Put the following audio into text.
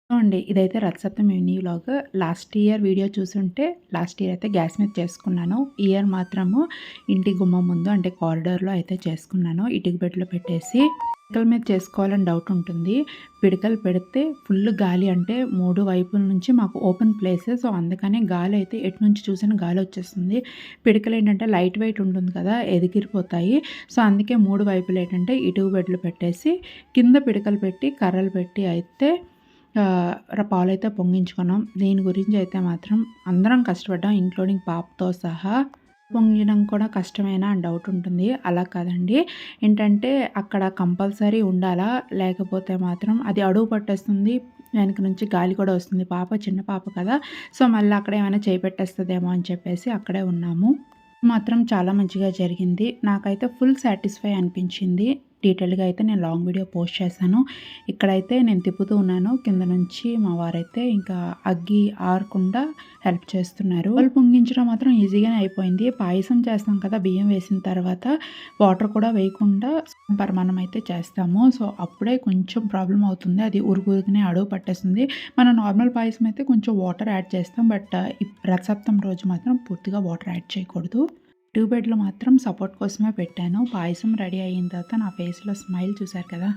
అండి. ఇదైతే Rathasaptami mini vlog. Last year video చూసుంటే, లాస్ట్ ఇయర్ అయితే గ్యాస్ మీద చేసుకున్నాను. ఈ ఇయర్ మాత్రము ఇంటి గుమ్మం ముందు అంటే కారిడార్‌లో అయితే చేసుకున్నాను. ఇటుక బెడ్లో పెట్టేసి పిడకల మీద చేసుకోవాలని డౌట్ ఉంటుంది. పిడకలు పెడితే ఫుల్ గాలి అంటే 3 వైపుల నుంచి మాకు ఓపెన్ ప్లేస్. సో, అందుకని గాలి అయితే ఎటు నుంచి చూసినా గాలి వచ్చేస్తుంది. పిడకలు ఏంటంటే లైట్ వెయిట్ ఉంటుంది కదా! ఎగిరిపోతాయి. సో, అందుకే 3 వైపులు ఏంటంటే ఇటుక బెడ్లు పెట్టేసి కింద పిడకలు పెట్టి కర్రలు పెట్టి అయితే పాలైతే పొంగించుకున్నాం. దీని గురించి అయితే మాత్రం అందరం కష్టపడ్డాం. ఇంక్లూడింగ్ పాపతో సహా. పొంగియడం కూడా కష్టమేనా అని డౌట్ ఉంటుంది. అలా కాదండి. ఏంటంటే అక్కడ కంపల్సరీ ఉండాలా, లేకపోతే మాత్రం అది అడుగు పట్టేస్తుంది. వెనక నుంచి గాలి కూడా వస్తుంది. పాప చిన్న పాప కదా! సో, మళ్ళీ అక్కడ ఏమైనా చేయి పెట్టేస్తదేమో అని చెప్పేసి అక్కడే ఉన్నాము. మాత్రం చాలా మంచిగా జరిగింది. నాకైతే ఫుల్ సాటిస్ఫై అనిపించింది. డీటెయిల్‌గా అయితే నేను లాంగ్ వీడియో పోస్ట్ చేశాను. ఇక్కడైతే నేను తిప్పుతూ ఉన్నాను. కింద నుంచి మా వారైతే ఇంకా అగ్గి ఆరకుండా హెల్ప్ చేస్తున్నారు. పాలు పొంగించడం మాత్రం ఈజీగానే అయిపోయింది. పాయసం చేస్తాం కదా! బియ్యం వేసిన తర్వాత వాటర్ కూడా వేయకుండా పరమాన్నం అయితే చేస్తాము. సో, అప్పుడే కొంచెం ప్రాబ్లమ్ అవుతుంది. అది ఉరుకునే అడుగు పట్టేస్తుంది. మన నార్మల్ పాయసం అయితే కొంచెం వాటర్ యాడ్ చేస్తాం. బట్ రథసప్తమి రోజు మాత్రం పూర్తిగా వాటర్ యాడ్ చేయకూడదు. ట్యూబ్ బెడ్‌లో మాత్రం సపోర్ట్ కోసమే పెట్టాను. పాయసం రెడీ అయిన తర్వాత నా ఫేస్‌లో స్మైల్ చూసారు కదా!